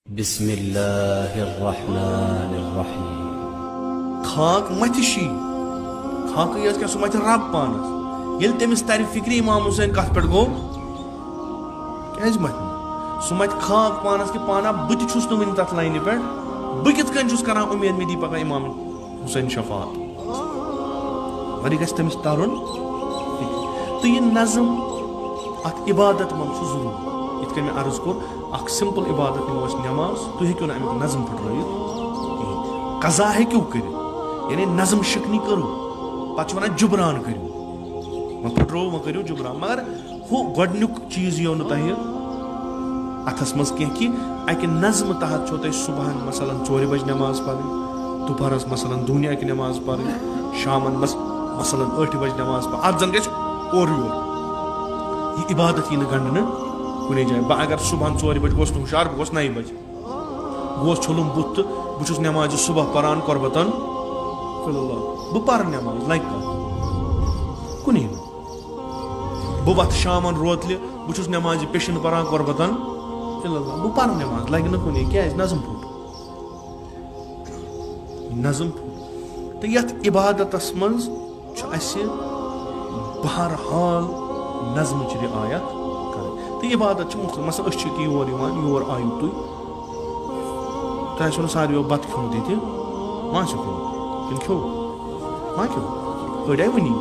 बिस्मिल्लाहिर्रहमानिर्रहीम। खाक मत शी खाक क्या सह मत रब पानस ये तमिस तर फिक्र इमाम हुसैन कत पे गो क्या मत सह मत खाक पानस कि पाना बुत वन तथ लाइन पे बह कित कर उम्मीद मे दी पका इमाम हुसैन शफात वर गमिस तरन तो यह नज़म अत इबादत मंद जरूर इत मे अर्ज कोर अख सिंपल इबादत निमो नमाज तुम हेको अमुक नज़म फुट कज़ा हेको कर यानी नज़म शिकनी करो पे वन जुबरान करो वह फुटरो वह करो जुबरान मगर हु गोडनुक चीज यो तुह अथस मज कह कि अकि नज़म तहत छो तुम सुबह मसलन 4 बजे नमाज पढ़ दोपहरस मसलन दुनिया की नमाज पढ़ शामन मसलन 8 बजे नमाज पढ़ अत जन गो और योर यह इबादत यह गंडन कुने जाए बह अगर सुबह 4 बजे गोस हुशार बह 9 बजे गोस छुलुम बुत बहुत नमाज सुबह पान कुर्बतन बह पर नमाज लग कुन बह वत शामन रोतल बहुत नमाज पेशन पान कुर्बतन बह पर नमाज लग कुन क्या नज़म फुट नज़म फुट तो यथ इबादतस मज बहरहाल नज़म रियायत तो इबादत मुख्तलिफ मसल योर योर आयु तुह सारे बत खो ये मा खो कि खो मा खो अड़ा वनी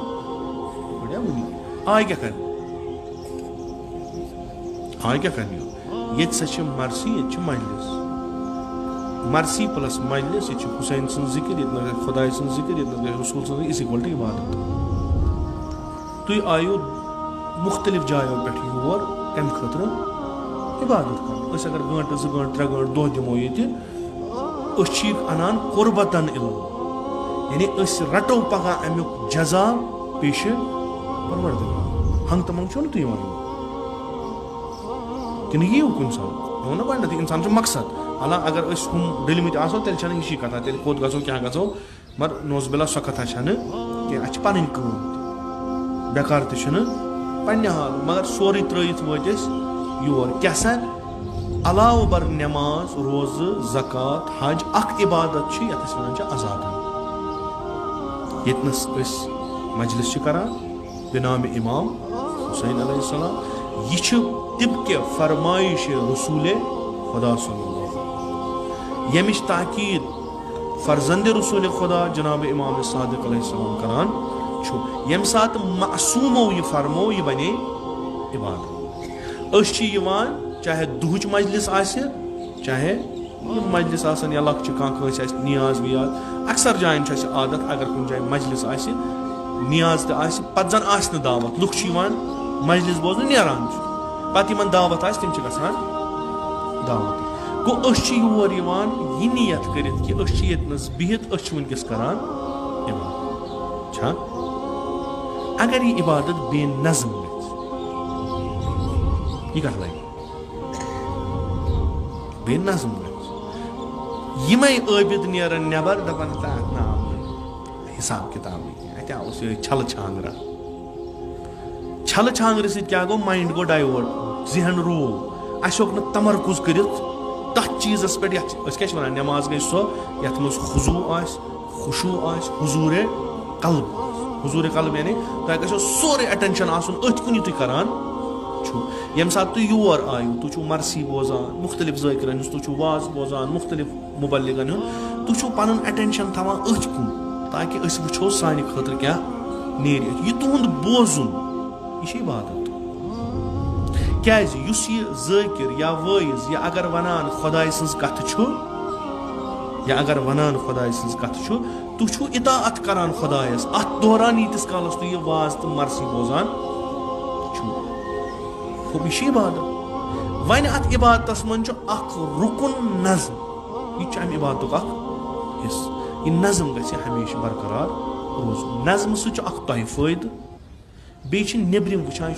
आय क्या कर ये मरसी ये मजलिस मरसी प्लस मजलिस ये हुसैन सं जिक्र ये खुदा सं जिक्र ये रसूल सं इस इक्वल टू इबादत तुम आयो मुख्तलिफ जायों पे योर कम खतर इबादत कर अगर गंट 2 गंट 3 गंट दह दिमो ये अनान कुर्बतन यानी रटो पगह अमुक जजा पेश परवरदिगार हंग तमंग छो तुम कि यीव कुन सात ना गो इंसान मकसद अला अगर हम डलमित आसो तेल यही कथा तेल कोत गो क्या गो मगर नोजबिला सो कथा कि पन बेकार पे हाल मगर सोरे त्रत वत योर क्या सा अलाव बर नमाज रोज ज़कात हज अख इबादत यथ वन अजाद यतनस मजलिस करान बिनाम इमाम हुसैन अलैहिस्सलाम यह तिबके फरमाइश रसूल खुदा यमिश ताकीद फर्जंद रसूल खुदा जनाब इमाम सादिक अलैहिस्सलाम करान यम सात मासूमो यह फरमो यह बने इबादत चाहे दुहच मजलिस चाहे मजलिस या लक्च नियाज वियाज अक्सर जायन आदत अगर कुछ जाए मजलिस नियाज तो जन दावत लुक मजलिस बोजन नान पे दावत तम दावत गो योर यह नियत कर बिहित वनकस करान इबादत अगर यह इबादत बेनज़म यह कत लगे बेनज़म यमे आबिद नेरन नबर दपान ना हिसाब किताब अत छल छांगर क्या गो माइंड गो डाइवर्ट जहन रो अशोक न तमरकुज कर तथ चीज़स पे क्या नमाज गई सो ये खुजू खुशू हुजूर कल्ब यानी तुम गो सोरे अटेंशन अथ कुन तुम करान यम सात तुम योर आयु तुम मरसी बोजान मुख्तलिफ ज़ाकिरन तुम वाज बोजान मुख्तलिफ मुबल्लिगन तुम पन अटेंशन थवान अथ कुन ताकि वो सानि खतर क्या नेर यह तुंद बोजुन यह इबादत क्या ज़ाकिर या वाइज या अगर वनान खुदाई सज कथ या अगर वनान खुदाई सज कथ तुम इताअत करान खुदायस अत दौरान यीतिस कालस तुम यह वाज तो मरसी बोजान यह इबादत वन अत इबादतस मन रुकन नज़म यह इबादत हिस्स यह नज़म गि हमेशा बरकरार रोज नज़म सह फ़ायद बे नबरिम वुचान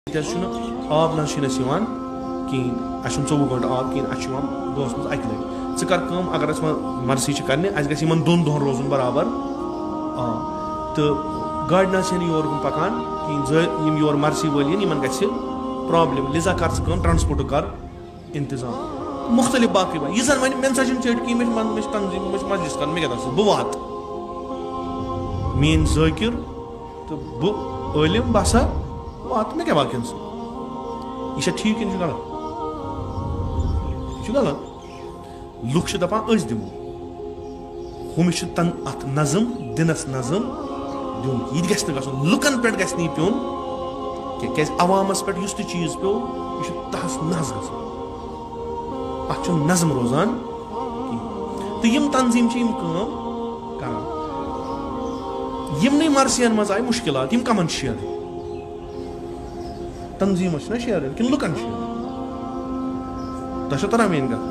आब नश कहें 24 घंटे आब कहें दोस मज अक लटि कर अगर मरसी कर गन 2 दोहन रोजन बराबर तो गाड़ ना योर पकान कहें योर मरसी वाल ग प्रॉब्लम लिजा कर ट्रांसपोर्ट कर इंतजाम मुख्तलिफ बाकी यह जन वन मे चट कि तंजीम मजलिस कर मे क्या बह वात मेन ज़ाकिर तो बह आलिम बसा वात मे क्या बाकियन यह ठीक कि गलत यह गलत लुक दपान दिमो हुमिस अत नज़म दिनस नज़म दिन यह गु लुकन पे गि प्योन क्या अवामस पे चीज पे यह तहस नहस ग अत नज़म रोजान तो यम तंजीम कर यमन मरसियन मज आय मुश्किलात यम कमन शेयर तंजीम ना शेयर कि लुकन शेयर तरा मेन कत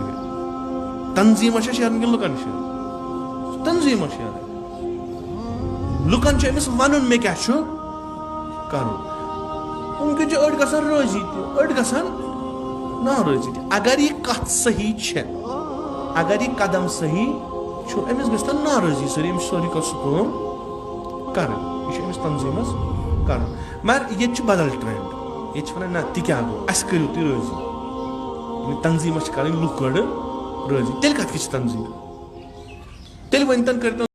तंजीम शेयर कि लुकन शेयर तंजीम शेयर लुकन अमिस वन मे क्या कर उनके अड़ ग राजी अड़ ग नाराजी अगर यह कत सही अगर यह कदम सही अमिस ग नाराजी सर सोरी कर अमिस तंजीमस कर मगर ये बदल ट्रेंड ये वन ना क्या गो अस करू तुम राजी तंजीम कर लुक अड़ राजी तेल कत तंजीम तेल वन तन कर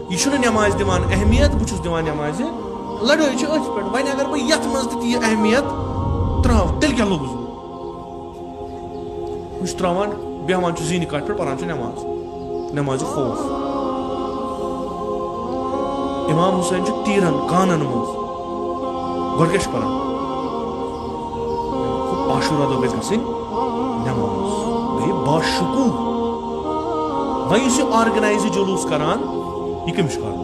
यह नमाज दिवान अहमियत बहुत दिवान नमाज लड़ाई अथ पे वन अगर बह ये मज तीह अहमियत त्राव तेल क्या लोग बह त्रावान बेहवान जीन कट पे परान नमाज नमाज खौफ इमाम हुसैन तीरन कानन मज गो क्या परान आशूरा दो गई नमाज गई बाशुकू वह ऑर्गनाइज जुलूस करान यह कमिश कर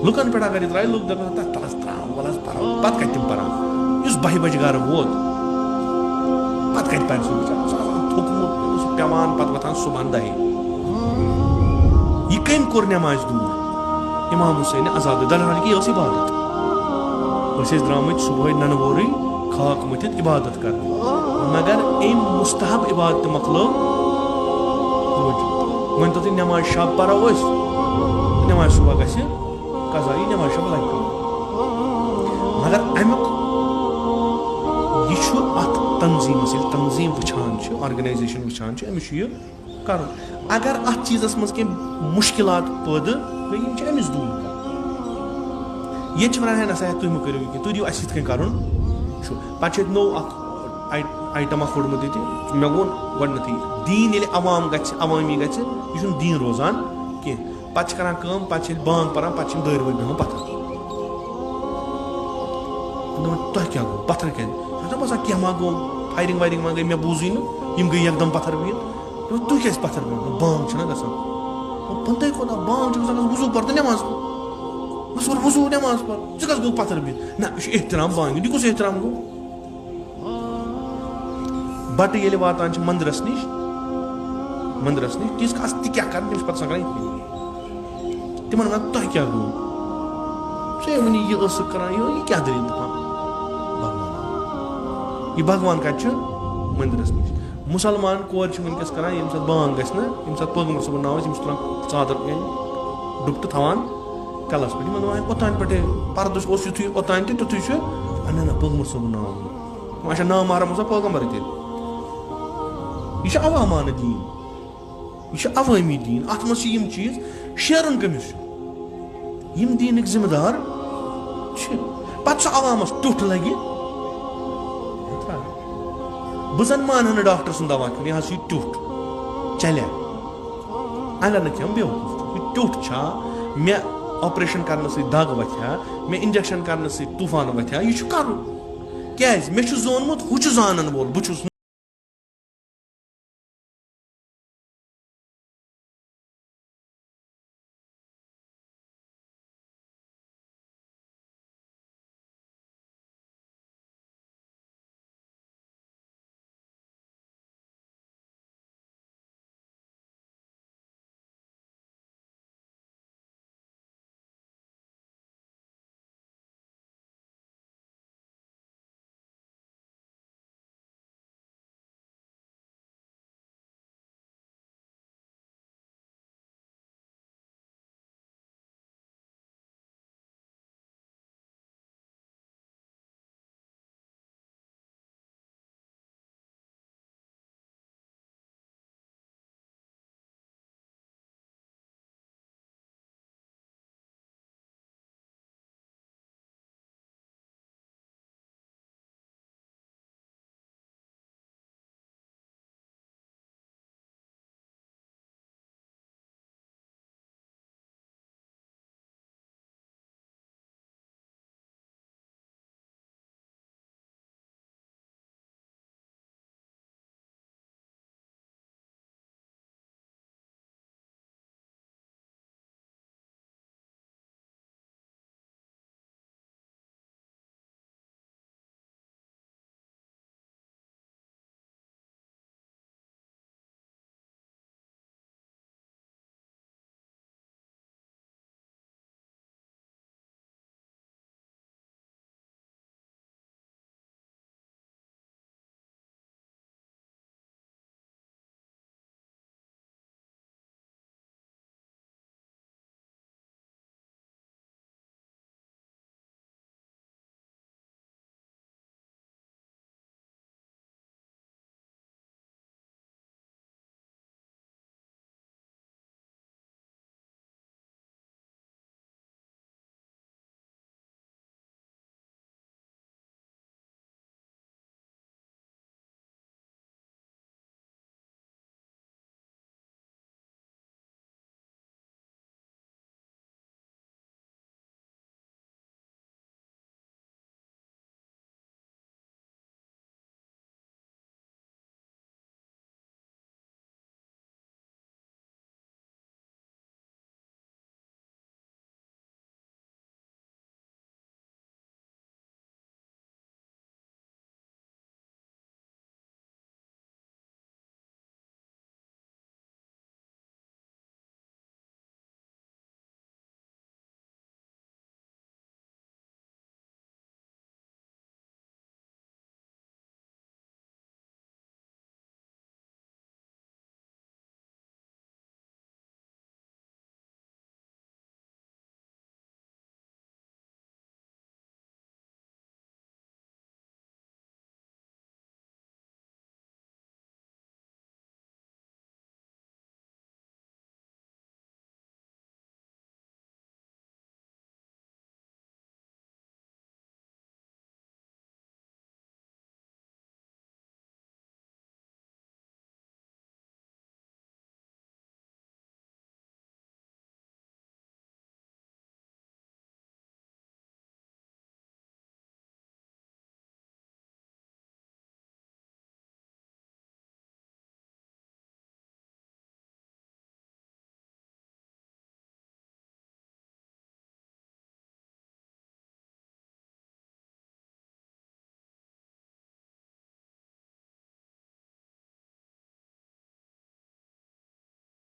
लुकन पे अगर त्रा लुक दपान तलस त्राव वलस परो पत कत तम परान इस 12 बजे घर वोत पत कत पर थोकमुत पेवान पत वथान सुबह 10 यह कम कोर नमाज दूर इमाम हुसैन आजाद दलहाल की इबादत द्रामत सुबह ननवोर खाक मथित इबादत कर मगर अम मुस्तहब इबादत मकलो वन तो नमाज शब परो नमाज सुबह ग कजाई नमाज शब लग मगर अमुक यह तंजीम तंजीम वुचान ऑर्गनाइजेशन वुचान अमिस यह कर अगर अत चीज़स मज कह मुश्किलात पैदा गई अमिस दूर कर ये वन है नसा तुम करो कि तुम दिव अस कर पे नो आइटम फोड़मुत ये मे वो गई दीन ये अवाम अवामी गह दीन रोजान कह पे करान पे बांग परान पे दर वो बेहन पत्थर तुह क्या गो पत्थर क्या बसा क्या मा गो फायरिंग वायरिंग मा गई मे बूजी नम गई एकदम पत्थर बिहन तुह क्या पत्थर बिहन बांग ग बंदे खुदा बांग वजू पर तो नमाज पर वजू नमाज पर गो पत्थर बिहन ना यह एहतराम बांग यह कुछ एहतराम गो बट ये वातान मंदिरस निश तीस कस क्या कर पे संक्रांति तिमन वन तुह क्या गो से वन यह करान यह क्या दलील दपान भगवान यह भगवान कत मंदिरस निश मुसलमान कोर वनकस करान ये बांग गस ये पैगम्बर सबन नाव तुलान चादर डुप तो थवान कलस पे ओतान पे पर्दस युथु ओतान तुथु ना पैगम्बर सबन नाव अच्छा नाम मारा मुसा पैगम्बर यह अवामान दीन यह अवामी दीन अत मज चीज शेरन कमिस दीन जिम्मेदार पे अवामस टुट लगे बजन मान डॉक्टर सुन दवा खेन यह टुट चलिया अगर न खेम बेवकूफ टुट छा मे ऑपरेशन करने से दाग वथ्या मे इंजेक्शन करने से तूफान वथ्या यह कर क्या मे जोनमुत हु जानन वोल बुछुस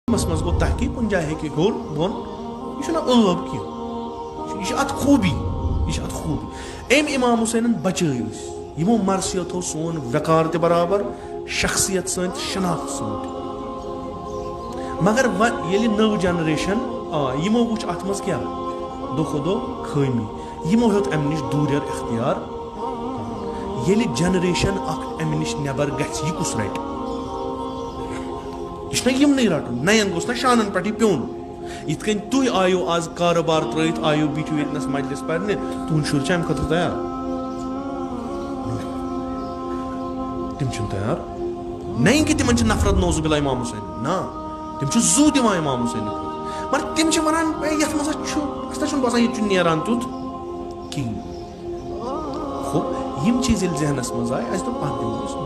मज गो तहकीक कुन जाए कि होर बोन यह कह अत खूबी अम इमाम हुसैन बच यमो मरसियो थो सोन वकार ते बराबर शख्सियत सत शनाख्त सत मगर ये नव जनरेशन यमो वुच अत मज क्या दो खो दो खामी यमो हेत अम नश दूर इख्तियार ये जनरेशन अम नश नबर गछ यह कुस रट यह यमन रटन नयन गोस ना शानन पे प्योन इत कन तुम आयो आज कारोबार त्रित आयो बिठो ये मजलिस पे तुहद शुर अम खतर तैयार तिम तैयार नहीं कि तिमन नफरत नौजुबिल्ला इमाम हुसैन ना तिम जू दिवान इमाम हुसैन मगर तिम वन ये बसान ये नान तुत कहें यम चीज जहनस मज आए अस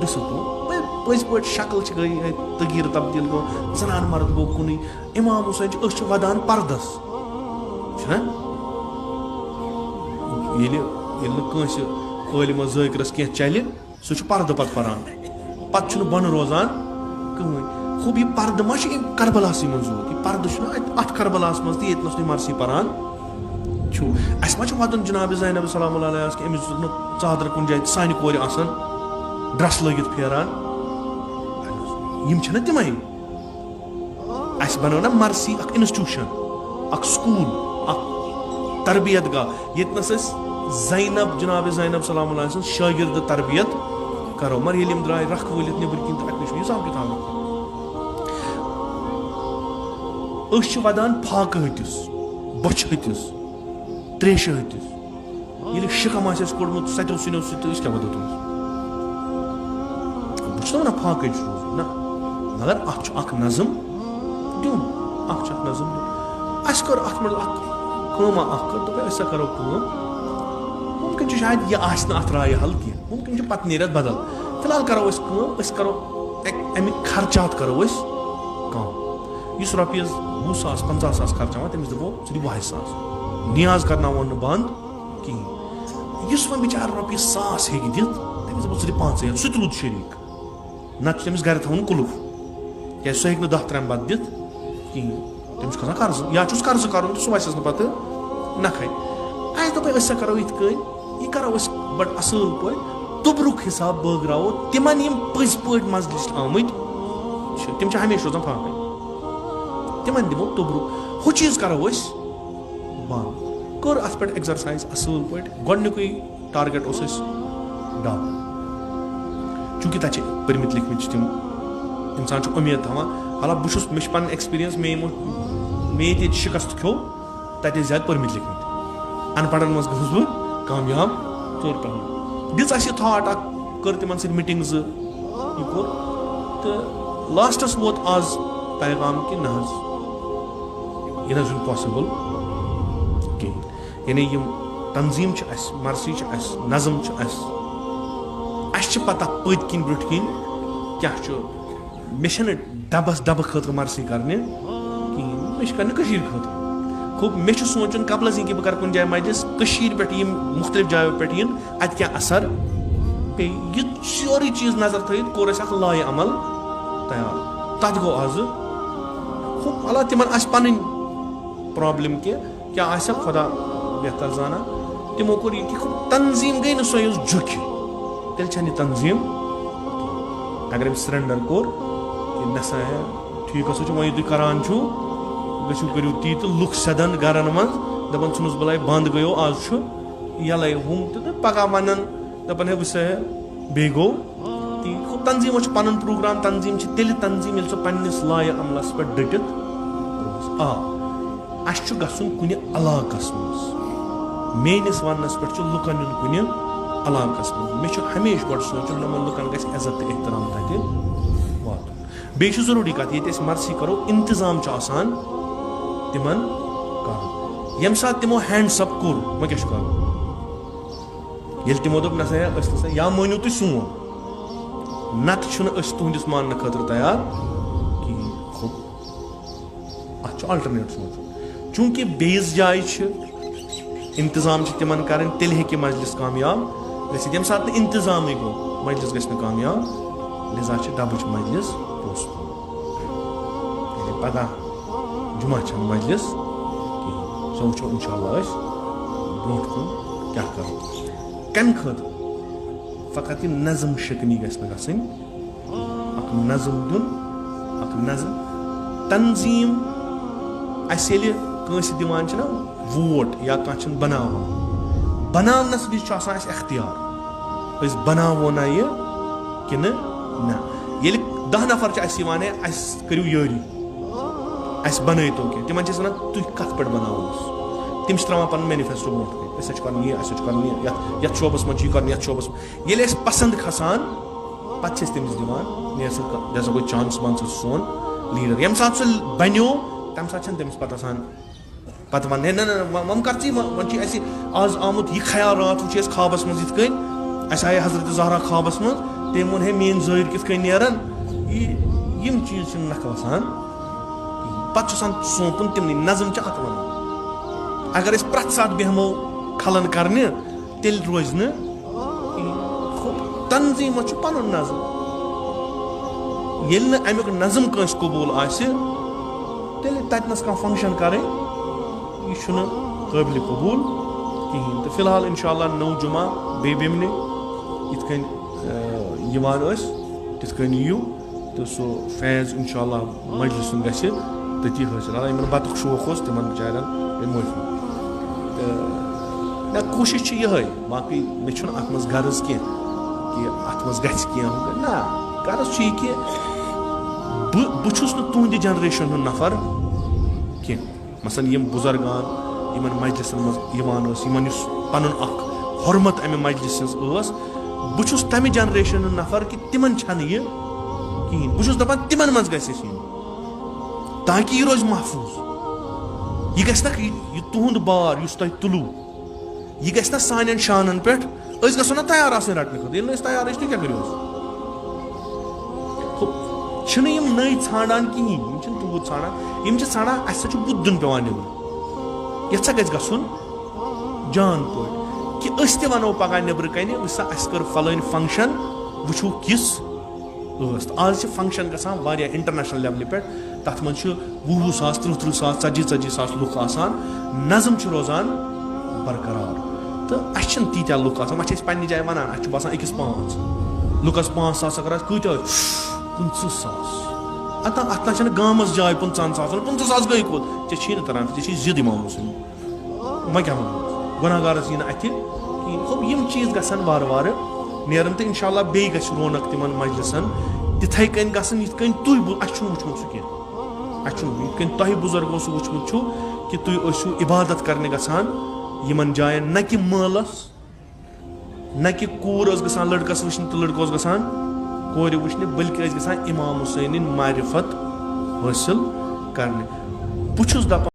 डिसिप्लिन पज पे शक्ल गई तगीर तब्दील गो जनान मर्द गो कुन इमाम हुसैन वदान पर्दस आलिम ज़ाकिरस कह चल सह पर्द पे पान पे बन रोजान कहें खूब यह पर्द मा करबलास मज यह पर्द अत करबलास मज ये मरसी पान अस मा वदन जनाब ज़ैनब सलाम कि अमिस चादर कुन जाए सान कोर ड्रेस लगित फेरान यम तमें अस बनो ना मरसी इंस्टीट्यूशन स्कूल तरबियत गाह ये ज़ैनब जनाब ज़ैनब सलाम शागिर्द तरबियत करो मगर ये द्राय रख वलित नबर कन तो अत हिसाब किताब वदान फाक हतिस बच हतिस त्रेश हतिस ये शिकम कोड़मुत सतो सिनो क्या वदो तुम ना फाक ना मगर अख नज़म दिन नज़म अस कर अत करो मुमकिन शायद यह अत राय हल कह मुमकिन पत नीरत बदल फिलहाल करो अमिक खर्चात करो कम इस रॉपियस 20,000-50,000 खर्चावान तमिस दबो दी 20,000 नियाज करना बंद कहें इस वो बेचार रॉपियस 1,000 हे दित तमिस दबो दी 5,000 सह रूद शरीक नत तमिस घर थवन कुलुफ क्या सह हे 10 त्रम बत दित कहें तमिस खसान कर्ज या कर्ज कर सह वस पे नखे अस दोप करो इत यह करो बड़ असल पे तुबरुक हिसाब बगरावो तिमन पज पे मजलिस आमत तिम हमेशा रोजान फाक तिमन दिमो तुबरुक हु चीज करो बंद कर अत पे एक्सरसाइज असल पे गोडनुक टारगेट डाल चूंकि तक परमित लिखमित तिम इंसान उम्मीद थवान हालांकि बहुत मे पन एक्सपीरियंस मे शिकस्त खो तत ज्यादा परमित लिखमित अनपढ़न मज गस बह कामयाब चोर पे दिस थाट कर तिमन सत मीटिंग यह कोर तो लास्टस वोत आज पैगाम कि ना यह पॉसिबल कहें यानी यम तंजीम मरसी नज़म पता पत किन ब्रोट किन क्या मे डबस डब खत मरसी करने मे कर खत खूब मे सोचन कबल कि बह कर कुन जाए मजलिस पे मुख्तलिफ जायो पे अत क्या असर पे यह सोरे चीज नजर थी कोर लाय अमल तैयार तथ गो आज खूब अल्लाह तिमन पन प्रॉब्लम क्या खुदा बेहतर जाना तिमो कोर यह खूब तंजीम गई ना सो झुक तेल तंजीम अगर सरेंडर कोर नसा ठीक सो वो तुम करान गो करू ती तो लुक सदन गरन मज दपान सुनस बलाय बंद गयो आज यल हम तो पगह वन दपान हे वह बे गो ती खूब तंजीम पन प्रोग्राम तंजीम तेल तंजीम ये पन्नस लाय अमलस पे डटित अस गसन कुन इलाकस मज मेनिस वनस पे लुकन इन कुन इलाकस मज मे हमेशा गो सोचन लुकन गज इज्जत तो एहतराम तक वात बे जरूरी कत ये मर्सी करो इंतजाम आसान तिमन कर यम सात तिमो हैंड्स अप कोर वो क्या कर ये तिमो दोप नसा या मानो तुम सोन नत तुहदिस मान खतर तैयार कहें खुद अत अल्टरनेट सोच चूंकि बेस जाय इंतजाम तिमन कर तेल हे मजलिस कामयाब गम सात इंतजाम गो मजलिस गि कामयाब लिजा डबच मजलिस पोस्टपोन पगह जुमा मजलिस कहें सो वो इंशाल्लाह ब्रो कुन क्या करो कम खत फ़कत यह नज़म शिकनी गई नज़म दिन नज़म तंजीम असे दिवान ना वोट या कह बनावनस विज अख्तियार बनावो ना यह कि ना 10 नफर करू यारी बनतो कह तिम वन तुम कत पे बनाओ तम त्रावान पन मैनिफेस्टो ब्रोट कर ये शोबस मज कर शोबस ये पसंद खसान पे तमिस दिवान जैसा कोई चांस मान सोन लीडर ये सात सह बनो तम सात तमिस पे वन वम कर वन आज आमुत यह ख्याल रात वो ख्वाबस मज आए हजरत ज़हरा ख्वाबस मज तम वो मेन ज़र कित नेरान यम चीज नख वसान पे सोपुन तमन नज़म अत वन अगर प्रत सात बेहमो खलन करने तेल रोज न तंजीम पन नज़म ये अमुक नज़म कंस कबूल तेल ततनस कह फंक्शन कर यह काबिल कबूल कहें तो फिलहाल इंशाअल्लाह नौ जुमा बे बेमने इत यू तो सो फैज़ इंशाअल्लाह मजलिस गति हासिल इन बतुक शौक तिम बेचारन माफी तो कोशिश ये बाकी मे अत मज गर्ज कि अत मज ना गर्ज कि बहुस तुहद जनरेशन नफर कह मसलन यम बुजुर्गान इन मजलिसन मज पन हरमत अमे मजलिस बहुस तमि जनरेशन नफर कि तिमन यह कहें बहुत दपान तिमन मज ताकि यह रोज महफूज यह गस तुहद बार तुलू यह गस सान शानन पे गो ना तैयार रटने खुद तैयार तो क्या करो नई ान कहें तूत ान बुद्धन पे नबर ये गन जान पे कि वनो पगह नबर कन कर फलान फंक्शन वो किस आज फंक्शन गया इंटरनेशनल लेवल पे तथ मन 20,000 30,000 40,000 लुक नज़म रोजान बरकरार तो तीत्या लुक पे जाए वन बसान 1-5 लुकस 5,000 अगर कत 50,000 अत गामस जाए 50,000 गई कोत ऐ तरह जिद इमाम हुसैन वह क्या वन गुनाहगारस यी अथ यम चीज गसन वार वार नेरन तो इंशाअल्लाह बे गस रौनक तिमन मजलिसन तिथे कन गसन यिथ कन तुय वुचमुत सह कह तुह बुजुर्गो सह वुचमुत कि तुय इबादत करने गसान यमन जायन न कि मलस न कि कूर गसान लड़कस वुचन तो लड़को गसान कोर वुचने बल्कि गसान इमाम हुसैन मारिफत हासिल करने।